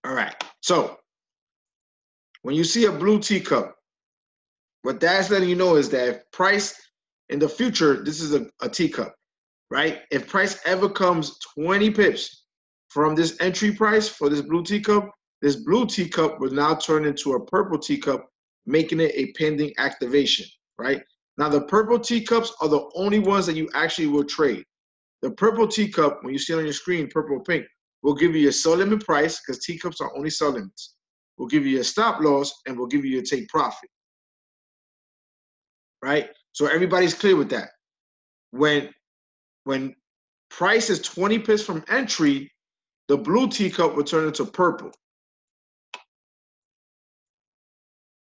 All right. So when you see a blue teacup, what that's letting you know is that if price in the future, this is a teacup, right? If price ever comes 20 pips from this entry price for this blue teacup will now turn into a purple teacup, making it a pending activation, right? Now, the purple teacups are the only ones that you actually will trade. The purple teacup, when you see it on your screen, purple or pink, will give you your sell limit price, because teacups are only sell limits. We'll give you your stop loss, and we'll give you your take profit, right? So everybody's clear with that. When price is 20 pips from entry, the blue teacup will turn into purple.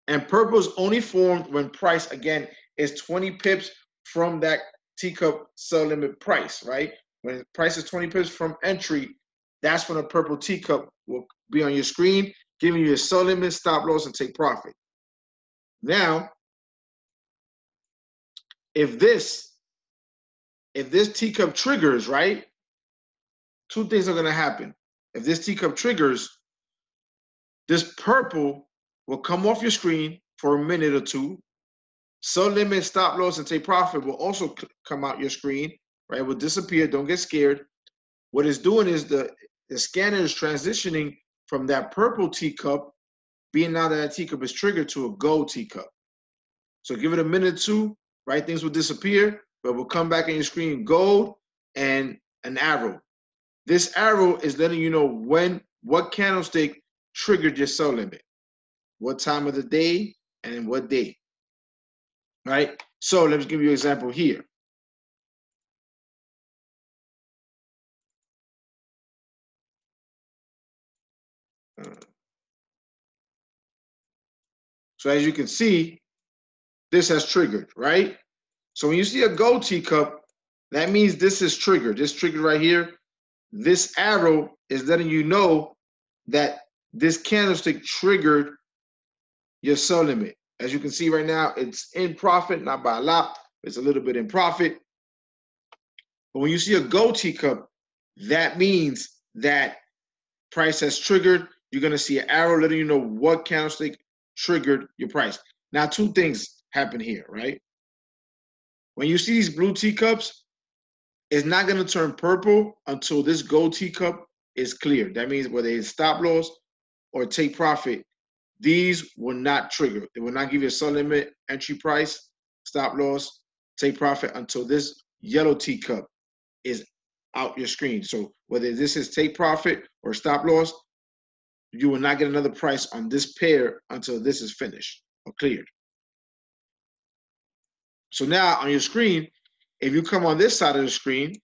And purple is only formed when price, again, is 20 pips from that teacup sell limit price, right? When price is 20 pips from entry, that's when a purple teacup will be on your screen, giving you a sell limit, stop loss, and take profit. Now, if this teacup triggers, right, two things are going to happen. If this teacup triggers, this purple will come off your screen for a minute or two. Sell limit, stop loss, and take profit will also come out your screen, right? It will disappear. Don't get scared. What it's doing is the scanner is transitioning from that purple teacup, being now that teacup is triggered, to a gold teacup. So give it a minute or two, right? Things will disappear, but will come back on your screen gold and an arrow. This arrow is letting you know what candlestick triggered your sell limit, what time of the day, and what day. Right? So let me give you an example here. So as you can see, this has triggered, right? So when you see a gold teacup, that means this is triggered. This triggered right here. This arrow is letting you know that this candlestick triggered your sell limit. As you can see right now, it's in profit, not by a lot. It's a little bit in profit. But when you see a gold teacup, that means that price has triggered. You're going to see an arrow letting you know what candlestick triggered your price. Now, two things happen here, right? When you see these blue teacups, it's not going to turn purple until this gold teacup is cleared. That means whether it's stop loss or take profit, these will not trigger. They will not give you a sell limit, entry price, stop loss, take profit until this yellow teacup is out your screen. So whether this is take profit or stop loss, you will not get another price on this pair until this is finished or cleared. So now on your screen, if you come on this side of the screen,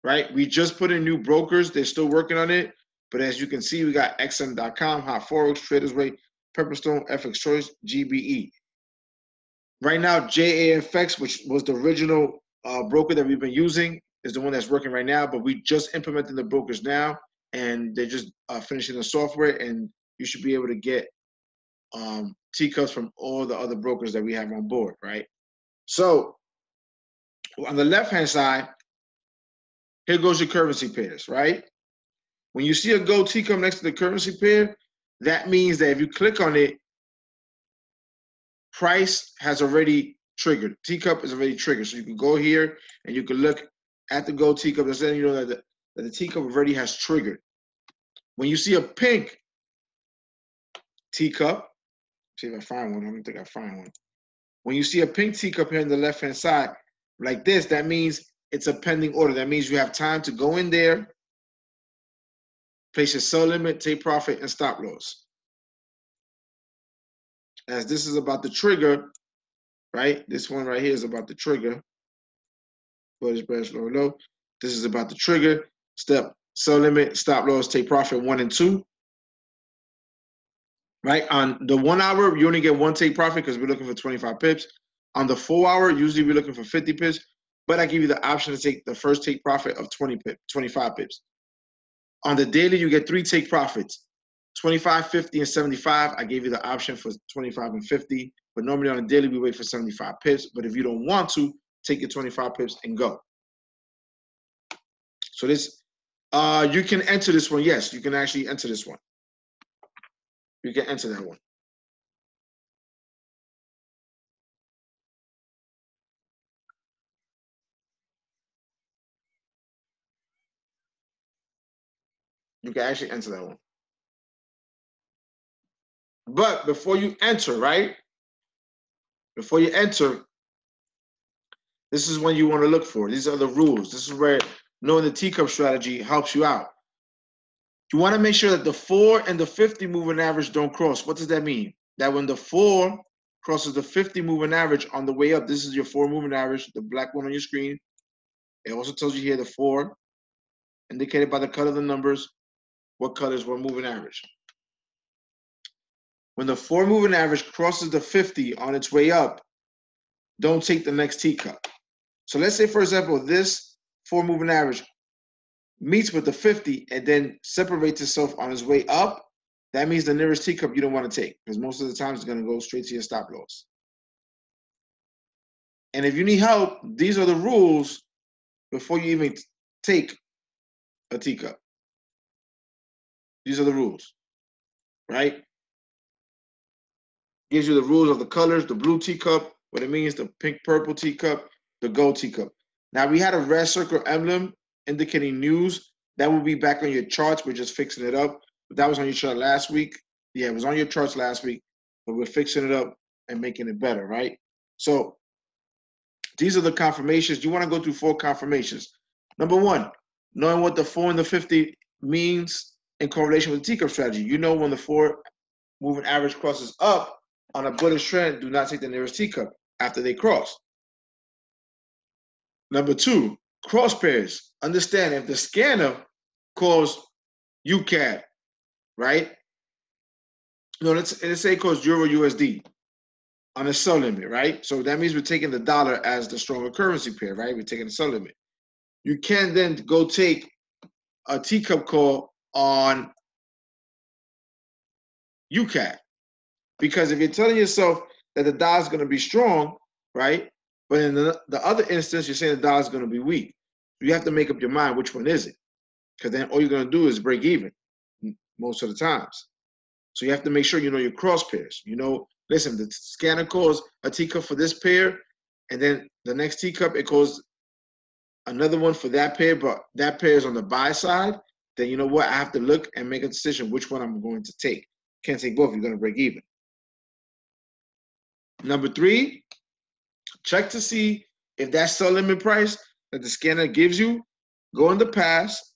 right, we just put in new brokers. They're still working on it. But as you can see, we got XM.com, Hot Forex, Traders Way, Pepperstone, FX Choice, GBE. Right now, JAFX, which was the original broker that we've been using, is the one that's working right now. But we just implementing the brokers now, and they're just finishing the software, and you should be able to get Teacups from all the other brokers that we have on board, right? So on the left-hand side, here goes your currency pairs, right? When you see a gold Teacup next to the currency pair, that means that if you click on it, price has already triggered. Teacup is already triggered. So you can go here and you can look at the gold Teacup. That's letting you know that the Teacup already has triggered. When you see a pink Teacup, see if I find one. I don't think I find one. When you see a pink Teacup here on the left-hand side, like this, that means it's a pending order. That means you have time to go in there, place your sell limit, take profit, and stop loss. As this is about to trigger, right? This one right here is about to trigger. Bullish, bearish, low, low. This is about to trigger. Step, sell limit, stop loss, take profit 1 and 2. Right? On the 1 hour, you only get one take profit because we're looking for 25 pips. On the 4 hour, usually we're looking for 50 pips, but I give you the option to take the first take profit of 25 pips. On the daily, you get 3 take profits, 25, 50, and 75. I gave you the option for 25 and 50, but normally on a daily, we wait for 75 pips. But if you don't want to, take your 25 pips and go. So this You can enter this one. Yes, you can actually enter this one. You can enter that one. You can actually enter that one. But before you enter, right? Before you enter, this is when you want to look for. These are the rules. This is where knowing the teacup strategy helps you out. You want to make sure that the 4 and the 50 moving average don't cross. What does that mean? That when the 4 crosses the 50 moving average on the way up, this is your 4 moving average, the black one on your screen. It also tells you here the 4, indicated by the color of the numbers, what color is what moving average. When the 4 moving average crosses the 50 on its way up, don't take the next teacup. So let's say, for example, this 4 moving average meets with the 50 and then separates itself on its way up. That means the nearest teacup you don't want to take, because most of the time it's going to go straight to your stop loss. And if you need help, these are the rules before you even take a teacup. These are the rules, right? Gives you the rules of the colors, the blue teacup, what it means, the pink purple teacup, the gold teacup. Now we had a red circle emblem indicating news. That will be back on your charts. We're just fixing it up. But that was on your chart last week. Yeah, it was on your charts last week, but we're fixing it up and making it better, right? So these are the confirmations. You want to go through 4 confirmations. Number 1, knowing what the 4 and the 50 means in correlation with the teacup strategy. You know when the 4 moving average crosses up on a bullish trend, do not take the nearest teacup after they cross. Number 2, cross pairs. Understand if the scanner calls UCAD, right? No, let's say it calls Euro USD on a sell limit, right? So that means we're taking the dollar as the stronger currency pair, right? We're taking the sell limit. You can then go take a teacup call on UCAD, because if you're telling yourself that the dollar is going to be strong, right? But in the other instance, you're saying the dollar is going to be weak. You have to make up your mind which one is it, because then all you're going to do is break even most of the times. So you have to make sure you know your cross pairs. You know, listen, the scanner calls a teacup for this pair, and then the next teacup, it calls another one for that pair, but that pair is on the buy side. Then you know what? I have to look and make a decision which one I'm going to take. Can't take both. You're going to break even. Number 3, check to see if that sell limit price that the scanner gives you, go in the past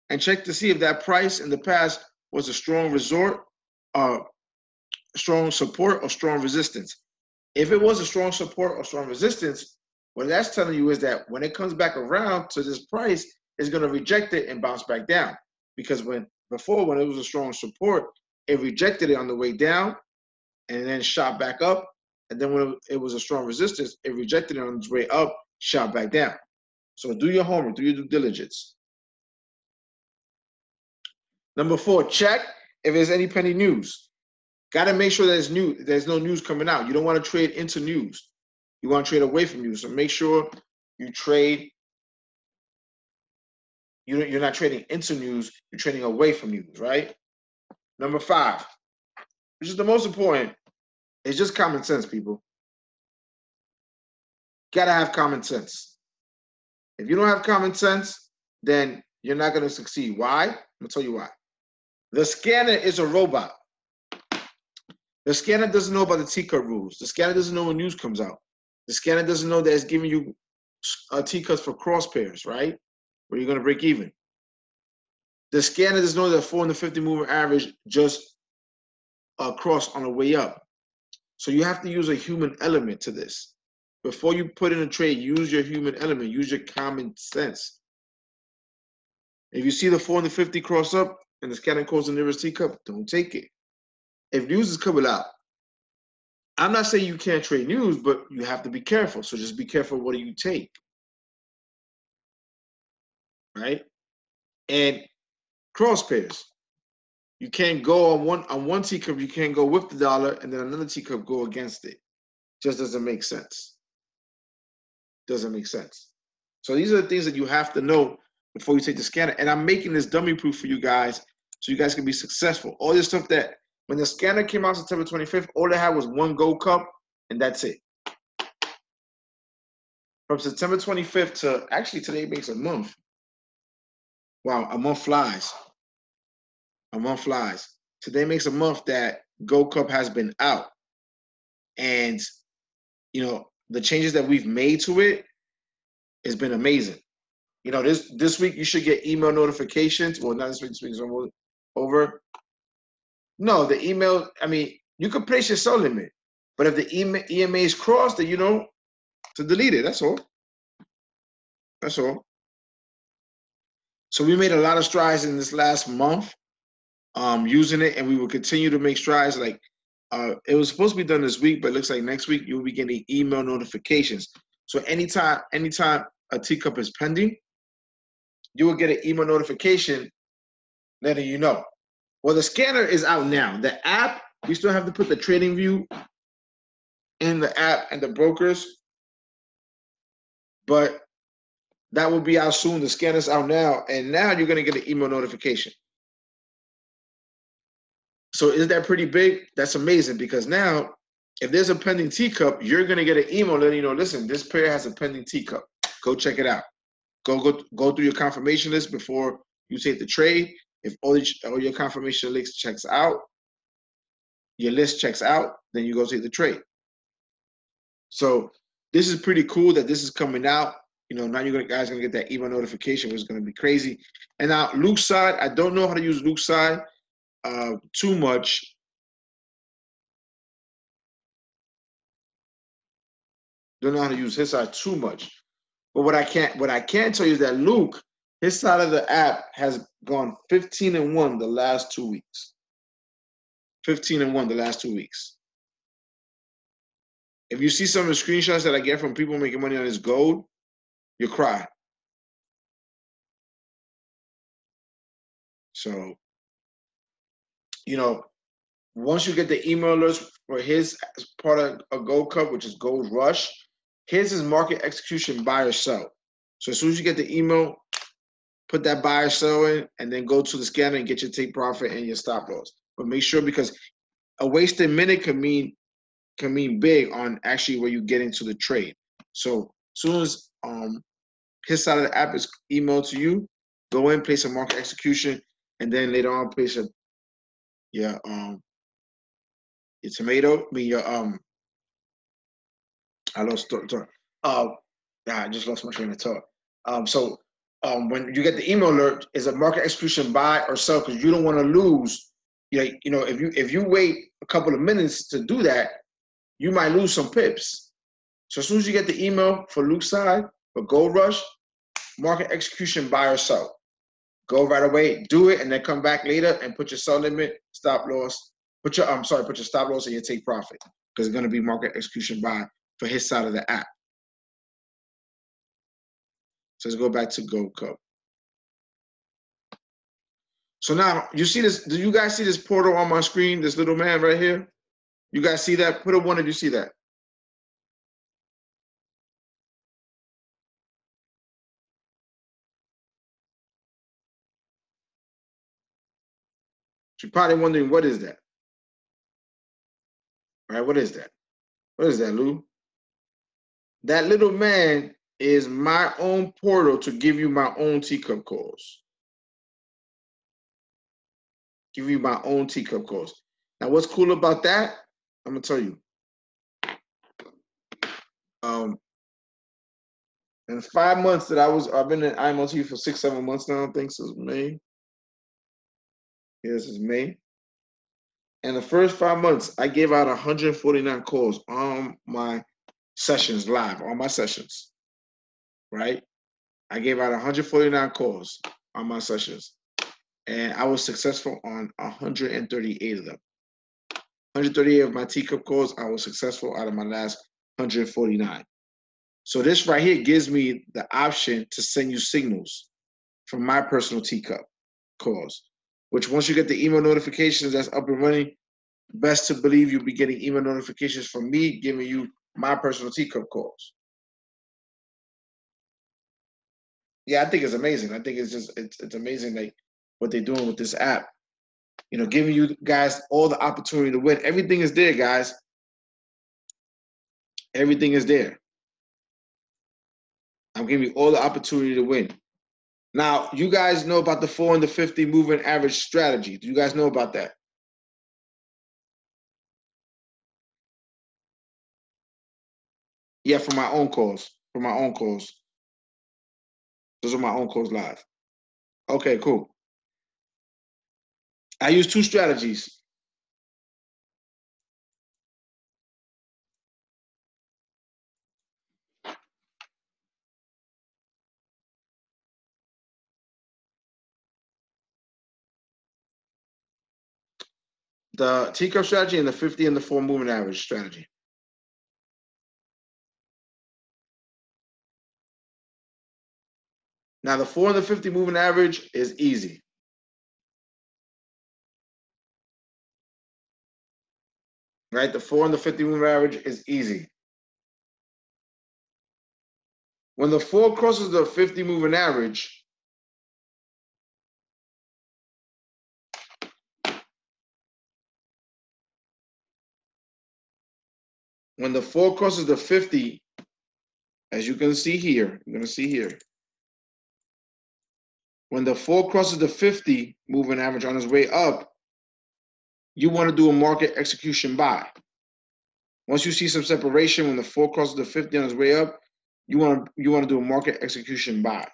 and check to see if that price in the past was a strong strong support or strong resistance. If it was a strong support or strong resistance, what that's telling you is that when it comes back around to this price, it's going to reject it and bounce back down. Because when it was a strong support, it rejected it on the way down and then shot back up. And then when it was a strong resistance, it rejected it on its way up, shot back down. So do your homework, do your due diligence. Number 4, check if there's any penny news. Got to make sure there's no news coming out. You don't want to trade into news. You want to trade away from news. So make sure you trade. You're not trading into news. You're trading away from news, right? Number 5, which is the most important, is just common sense, people. Got to have common sense. If you don't have common sense, then you're not going to succeed. Why? I'm going to tell you why. The scanner is a robot. The scanner doesn't know about the teacup rules. The scanner doesn't know when news comes out. The scanner doesn't know that it's giving you teacups for cross pairs, right? Where you're going to break even. The scanner doesn't know that 4 and the 50 moving average just cross on the way up. So you have to use a human element to this. Before you put in a trade, use your human element. Use your common sense. If you see the 4 and the 50 cross up and the scanner calls the nearest teacup, don't take it. If news is coming out, I'm not saying you can't trade news, but you have to be careful. So just be careful what do you take, right? And cross pairs. You can't go on one teacup, you can't go with the dollar, and then another teacup go against it. Just doesn't make sense. Doesn't make sense. So these are the things that you have to know before you take the scanner. And I'm making this dummy proof for you guys so you guys can be successful. All this stuff that when the scanner came out September 25th, all they had was one gold cup, and that's it. From September 25th to actually today makes a month. Wow, a month flies. A month flies. Today makes a month that Gold Cup has been out. And, you know, the changes that we've made to it has been amazing. You know, this week you should get email notifications. Well, not this week is over. No, the email, I mean, you could place your sell limit. But if the EMA is crossed, then you know to delete it. That's all. That's all. So we made a lot of strides in this last month using it, and we will continue to make strides. Like it was supposed to be done this week, but it looks like next week you'll be getting email notifications. So anytime a teacup is pending, you will get an email notification letting you know. Well, the scanner is out now. The app, we still have to put the trading view in the app and the brokers, but that will be out soon. The scanner's out now, and now you're going to get an email notification. So is that pretty big? That's amazing, because now if there's a pending teacup, you're going to get an email letting you know, listen, this pair has a pending teacup. Go check it out. Go through your confirmation list before you take the trade. If all your confirmation list checks out, your list checks out, then you go take the trade. So this is pretty cool that this is coming out. You know, now you guys are going to get that email notification, which is going to be crazy. And now Luke's side, I don't know how to use Luke's side too much. Don't know how to use his side too much. But what I can tell you is that Luke, his side of the app has gone 15-1 the last 2 weeks. 15-1 the last 2 weeks. If you see some of the screenshots that I get from people making money on this gold, you'll cry. So, you know, once you get the email alerts for his part of a Gold Cup, which is Gold Rush, his is market execution buy or sell. So as soon as you get the email, put that buy or sell in, and then go to the scanner and get your take profit and your stop loss. But make sure, because a wasted minute can mean big on actually where you get into the trade. So as soon as his side of the app is emailed to you, go in, place a market execution, and then later on place your tomato. I mean your I lost thought. I just lost my train of thought. So when you get the email alert, is a market execution buy or sell, because you don't want to lose. You know, if you wait a couple of minutes to do that, you might lose some pips. So as soon as you get the email for Luke's side for Gold Rush, market execution buy or sell. Go right away, do it, and then come back later and put your sell limit, stop loss. Put your stop loss and your take profit, because it's going to be market execution buy for his side of the app. So let's go back to Gold Cup. So now you see this. Do you guys see this portal on my screen? This little man right here. You guys see that? Put a one if you see that. You're probably wondering, what is that? All right, what is that? What is that, Lou? That little man is my own portal to give you my own teacup calls. Give you my own teacup calls. Now, what's cool about that? I'm gonna tell you. In 5 months that I've been in IMLT for 6-7 months now. I think since May. Yeah, this is May. And the first 5 months, I gave out 149 calls on my sessions live, on my sessions, right? I gave out 149 calls on my sessions, and I was successful on 138 of them. 138 of my teacup calls, I was successful out of my last 149. So this right here gives me the option to send you signals from my personal teacup calls, which once you get the email notifications that's up and running, best to believe you'll be getting email notifications from me giving you my personal teacup calls. Yeah, I think it's amazing. I think it's just it's amazing like what they're doing with this app. You know, giving you guys all the opportunity to win. Everything is there, guys. Everything is there. I'm giving you all the opportunity to win. Now, you guys know about the 4 and the 50 moving average strategy. Do you guys know about that? Yeah, for my own calls. For my own calls. Those are my own calls live. Okay, cool. I use two strategies. The Teacup strategy and the 50 and the 4 moving average strategy. Now, the 4 and the 50 moving average is easy. Right? The 4 and the 50 moving average is easy. When the 4 crosses the 50 moving average, when the 4 crosses the 50, as you can see here, you're going to see here, when the 4 crosses the 50 moving average on its way up, you want to do a market execution buy. Once you see some separation, when the 4 crosses the 50 on its way up, you want to do a market execution buy.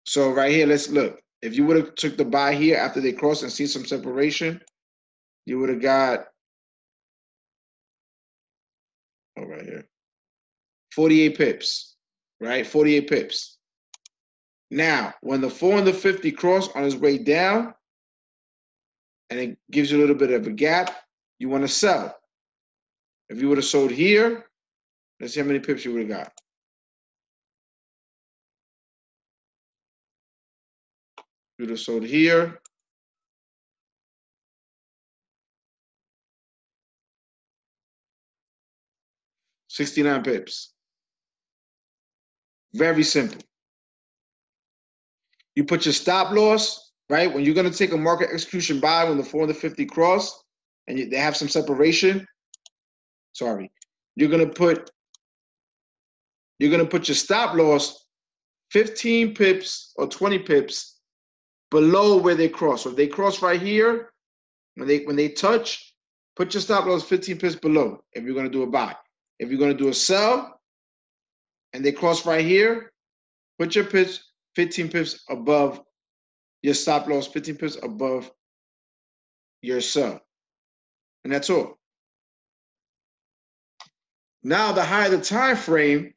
So right here, let's look. If you would have took the buy here after they cross and see some separation, you would have got, oh, right here, 48 pips, right? 48 pips. Now, when the 4 and the 50 cross on its way down, and it gives you a little bit of a gap, you want to sell. If you would have sold here, let's see how many pips you would have got. You would have sold here. $69 pips. Very simple. You put your stop loss, right? When you're going to take a market execution buy when the 4 and the 50 cross and they have some separation, sorry, you're going to put your stop loss 15 pips or 20 pips below where they cross. So if they cross right here, when they touch, put your stop loss 15 pips below if you're going to do a buy. If you're going to do a sell and they cross right here, put your pips 15 pips above your stop loss, 15 pips above your sell. And that's all. Now, the higher the time frame,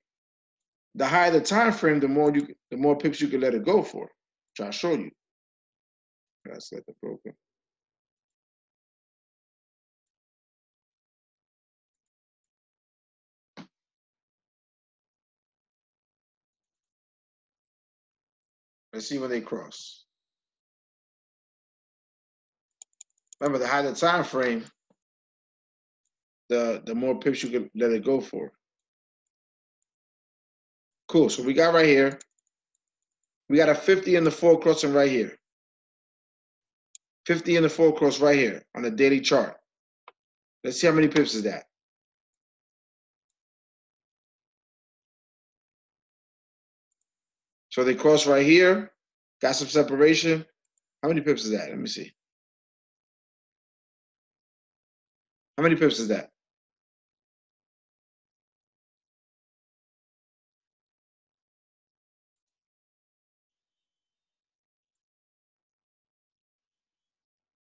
the more pips you can let it go for. Which I'll show you. That's like the broker. Let's see when they cross. Remember, the higher the time frame, the more pips you can let it go for. Cool. So we got right here. We got a 50 in the 4 crossing right here. 50 in the 4 cross right here on the daily chart. Let's see how many pips is that. So they cross right here, got some separation. How many pips is that? Let me see. How many pips is that?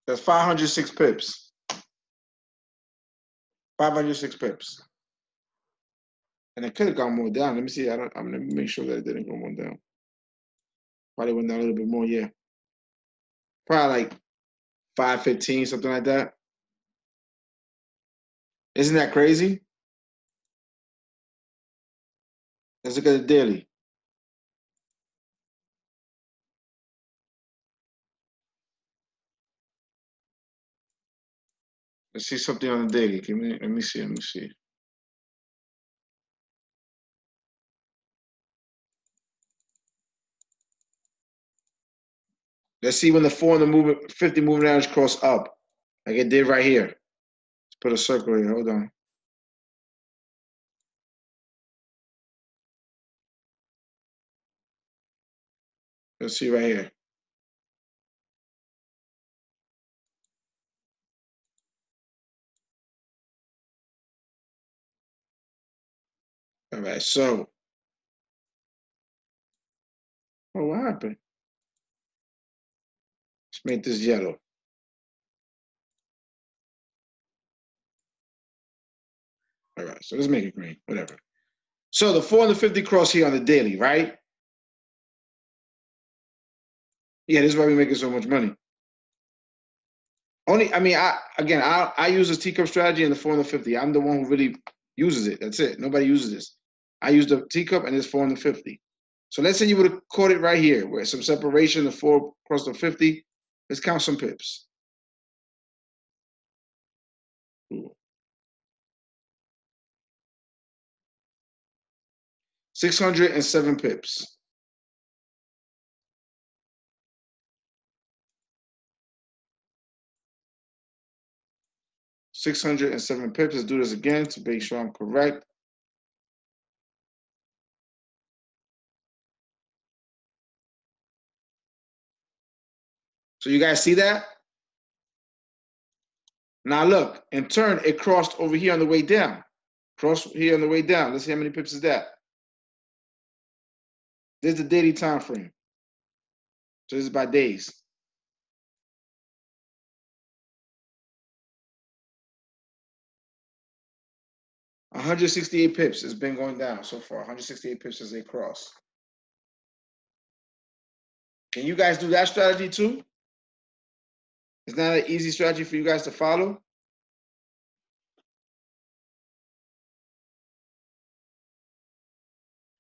That's 506 pips. 506 pips. And it could have gone more down. Let me see. I'm gonna make sure that it didn't go more down. Probably went down a little bit more, yeah. Probably like 515, something like that. Isn't that crazy? Let's look at the daily. Let's see something on the daily. Let me see. Let me see. Let's see when the 4 and the 50 moving average cross up, like it did right here. Let's put a circle here. Hold on. Let's see right here. All right, so, oh, what happened? Let's make this yellow. All right, so let's make it green, whatever. So the 4 and the 50 cross here on the daily, right? Yeah, this is why we're making so much money. Only, I mean, I use this Teacup strategy and the 4 and the 50. I'm the one who really uses it. That's it. Nobody uses this. I use the Teacup and this 4 and the 50. So let's say you would have caught it right here, where some separation, the 4 across the 50. Let's count some pips. Ooh. 607 pips. $607 pips. Let's do this again to make sure I'm correct. So you guys see that? Now look, in turn, it crossed over here on the way down. Cross here on the way down. Let's see how many pips is that. This is the daily time frame. So this is by days. $168 pips. It's been going down so far. 168 pips as they cross. Can you guys do that strategy too? It's not an easy strategy for you guys to follow.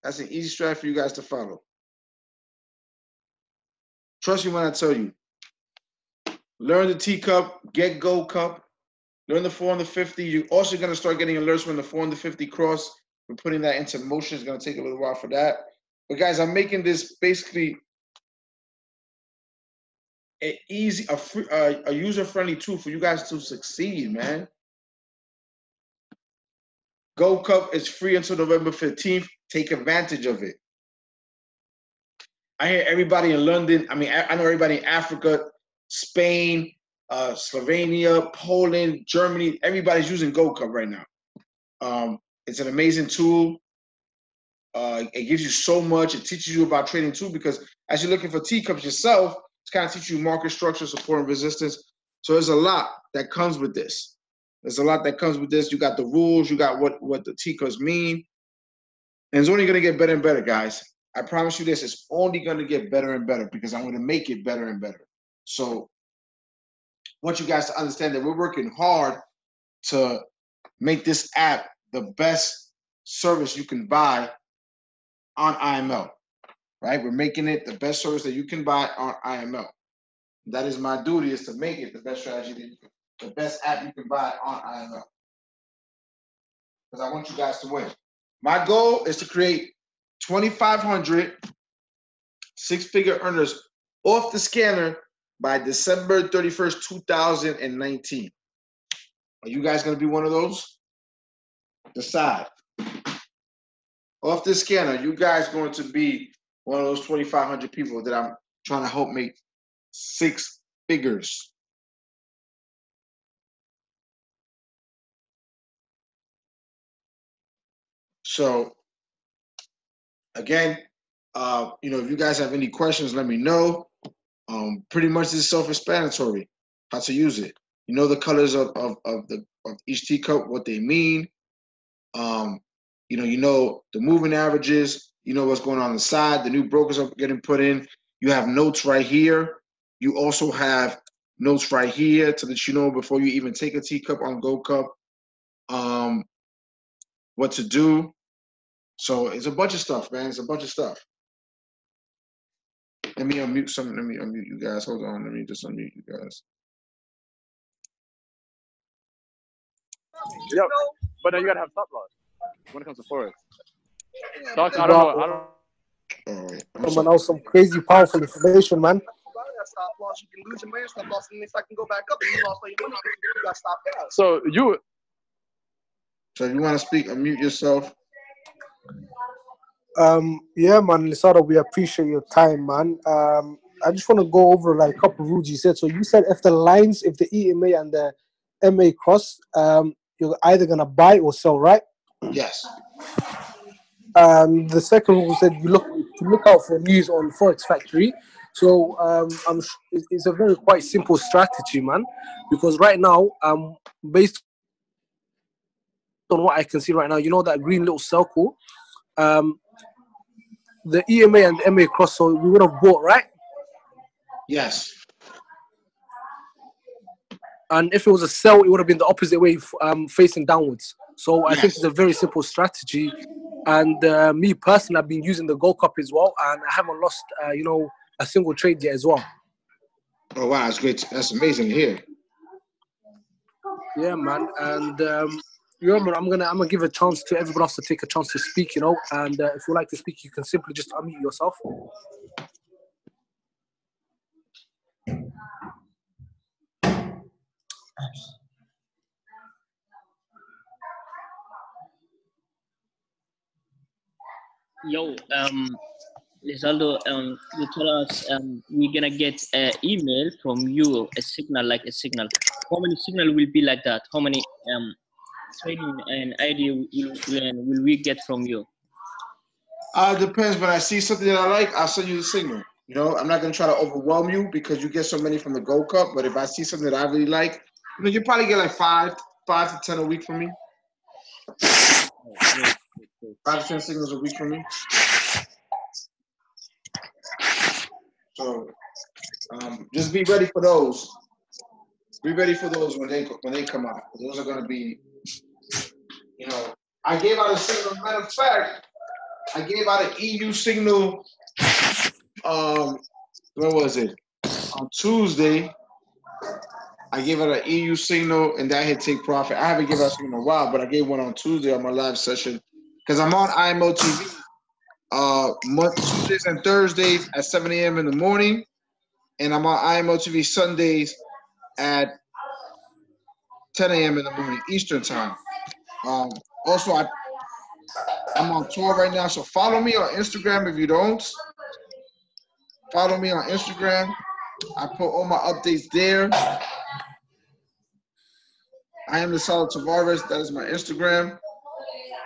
That's an easy strategy for you guys to follow. Trust me when I tell you. Learn the Teacup, get Gold Cup, learn the 4 and the 50. You're also going to start getting alerts when the 4 and the 50 cross. We're putting that into motion. It's going to take a little while for that. But guys, I'm making this basically a user-friendly tool for you guys to succeed, man. Gold Cup is free until November 15th. Take advantage of it. I hear everybody in London. I mean, I know everybody in Africa, Spain, Slovenia, Poland, Germany. Everybody's using Gold Cup right now. It's an amazing tool. It gives you so much. It teaches you about trading too, because as you're looking for Teacups yourself, it's kind of teach you market structure, support, and resistance. So there's a lot that comes with this. There's a lot that comes with this. You got the rules. You got what the Teacups mean. And it's only going to get better and better, guys. I promise you this. It's only going to get better and better because I'm going to make it better and better. So I want you guys to understand that we're working hard to make this app the best service you can buy on IML, right? We're making it the best service that you can buy on IML. That is my duty, is to make it the best strategy, the best app you can buy on IML. Because I want you guys to win. My goal is to create 2,500 six-figure earners off the scanner by December 31st, 2019. Are you guys going to be one of those? Decide. Off this scanner, you guys going to be one of those 2,500 people that I'm trying to help make 6 figures. So again, if you guys have any questions, let me know. Pretty much this is self-explanatory how to use it. You know the colors of each teacup, what they mean. You know the moving averages. You know what's going on the side. The new brokers are getting put in. You have notes right here. You also have notes right here to let you know before you even take a teacup on Gold Cup, what to do. So it's a bunch of stuff, man. It's a bunch of stuff. Let me unmute something. Let me unmute you guys. Hold on. Let me just unmute you guys. Yeah, but then you gotta have stop loss when it comes to forex. So I don't know. Wow, I don't. I'm man, sorry. that was some crazy, powerful information, man. Stop loss, you can lose your money. Stop loss, and next I can go back up, and you lost all your money because you got stopped out. So you. So if you want to speak, unmute yourself. Yeah, man, Lisada, we appreciate your time, man. I just want to go over like a couple of rules you said. So you said if the lines, if the EMA and the MA cross, you're either gonna buy or sell, right? Yes. The second rule said you look out for news on Forex Factory. So it's a very quite simple strategy, man. Because right now, based on what I can see right now, you know that green little circle, um, the EMA and the MA cross. So we would have bought, right? Yes. And if it was a sell, it would have been the opposite way, facing downwards. So I think Yes. it's a very simple strategy. And me personally, I've been using the Gold Cup as well, and I haven't lost, a single trade yet as well. Oh wow, that's great. That's amazing to hear. Yeah, man. And man, I'm gonna give a chance to everyone else to take a chance to speak. And if you like to speak, you can simply just unmute yourself. Yo, Lizaldo, you tell us we're gonna get an email from you, a signal like a signal. How many signal will be like that? How many trading and idea will we get from you? It depends. When I see something that I like, I'll send you the signal. I'm not gonna try to overwhelm you because you get so many from the Gold Cup. But if I see something that I really like, you probably get like five to 10 a week from me. Oh, great. 5 to 10 signals a week from me. So just be ready for those. Be ready for those when they come out. Those are gonna be, I gave out a signal. Matter of fact, I gave out an EU signal. When was it? On Tuesday. I gave out an EU signal, and that hit take profit. I haven't given out a signal in a while, but I gave one on Tuesday on my live session because I'm on IMO TV. Tuesdays and Thursdays at 7 a.m. in the morning, and I'm on IMO TV Sundays at 10 a.m. in the morning Eastern time. Also, I'm on tour right now, so follow me on Instagram if you don't. Follow me on Instagram. I put all my updates there. I am the Solid Tavares. That is my Instagram.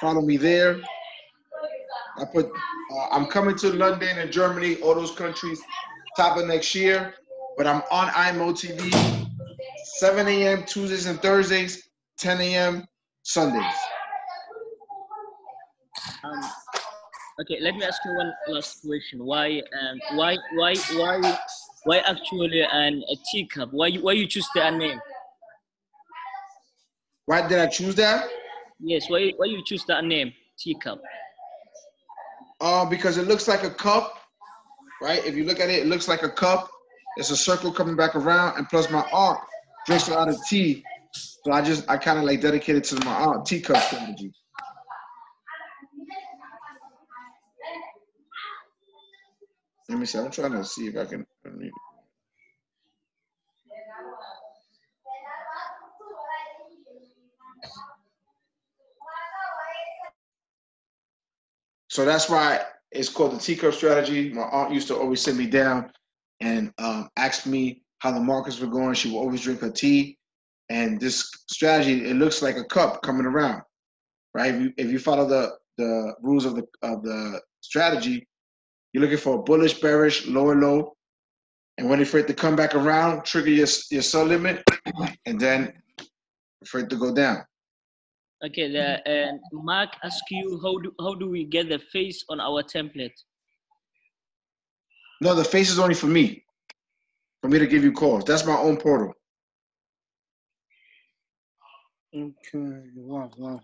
Follow me there. I'm coming to London and Germany, all those countries, top of next year. But I'm on IMO TV, 7 a.m. Tuesdays and Thursdays, 10 a.m. Sundays. Okay, let me ask you one last question. Why actually a teacup? Why you choose that name? Why did I choose that? Yes, why you choose that name, Teacup? Because it looks like a cup, right? If you look at it, it looks like a cup. It's a circle coming back around, and plus my aunt drinks a lot of tea, so I kind of like dedicated to my aunt teacup strategy. Let me see. I'm trying to see if I can. So that's why it's called the teacup strategy. My aunt used to always sit me down and ask me how the markets were going. She would always drink her tea. And this strategy, it looks like a cup coming around, right? If you follow the rules of the strategy, you're looking for a bullish, bearish, lower low. And when for it to come back around, trigger your sell limit, and then for it to go down. Okay, Mark asked you how do we get the face on our template? No, the face is only for me to give you calls. That's my own portal. Okay, wow.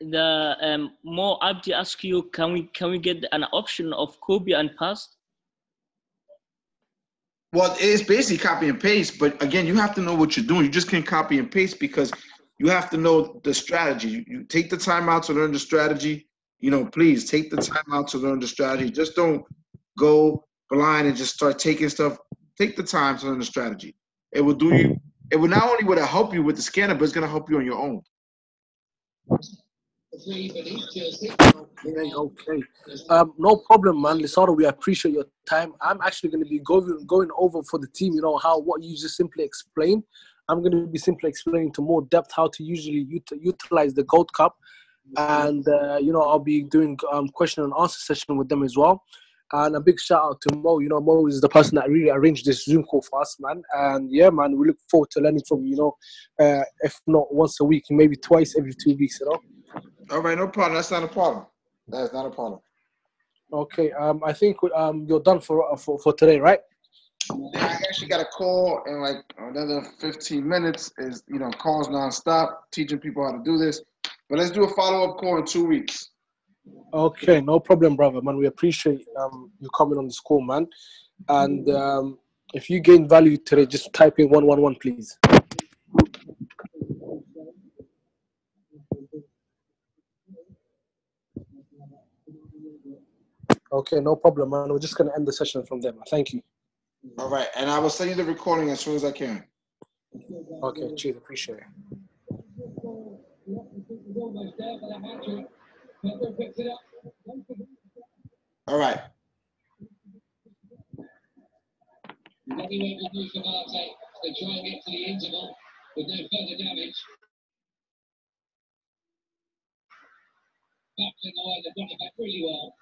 The more Abdi ask you, can we get an option of Kobe and past? Well, it's basically copy and paste, but again, you have to know what you're doing. You just can't copy and paste because you have to know the strategy. You take the time out to learn the strategy. You know, please take the time out to learn the strategy. Just don't go blind and just start taking stuff. Take the time to learn the strategy. It will do you. It will not only would it help you with the scanner, but it's gonna help you on your own. Okay. No problem, man. Lisaro, we appreciate your time. I'm actually going to be going over for the team, you know, what you just simply explained. I'm going to be simply explaining to more depth how to usually utilize the Gold Cup. And, you know, I'll be doing question and answer session with them as well. And a big shout out to Mo. You know, Mo is the person that really arranged this Zoom call for us, man. And yeah, man, we look forward to learning from you, if not once a week, maybe twice every 2 weeks, you know. All right, no problem. That's not a problem. That's not a problem. Okay, I think you're done for today, right? Yeah, I actually got a call in like another 15 minutes. Is calls nonstop, teaching people how to do this. But let's do a follow-up call in 2 weeks. Okay, no problem, brother, man. We appreciate you coming on this call, man. And if you gain value today, just type in 111, please. Okay, no problem, man. We're just gonna end the session from there, man. Thank you. All right, and I will send you the recording as soon as I can. Okay, cheers. Appreciate it. All right. Heavyweight with Musa Marte. They try and get to the interval with no further damage. Back in the way, they've got it back really well.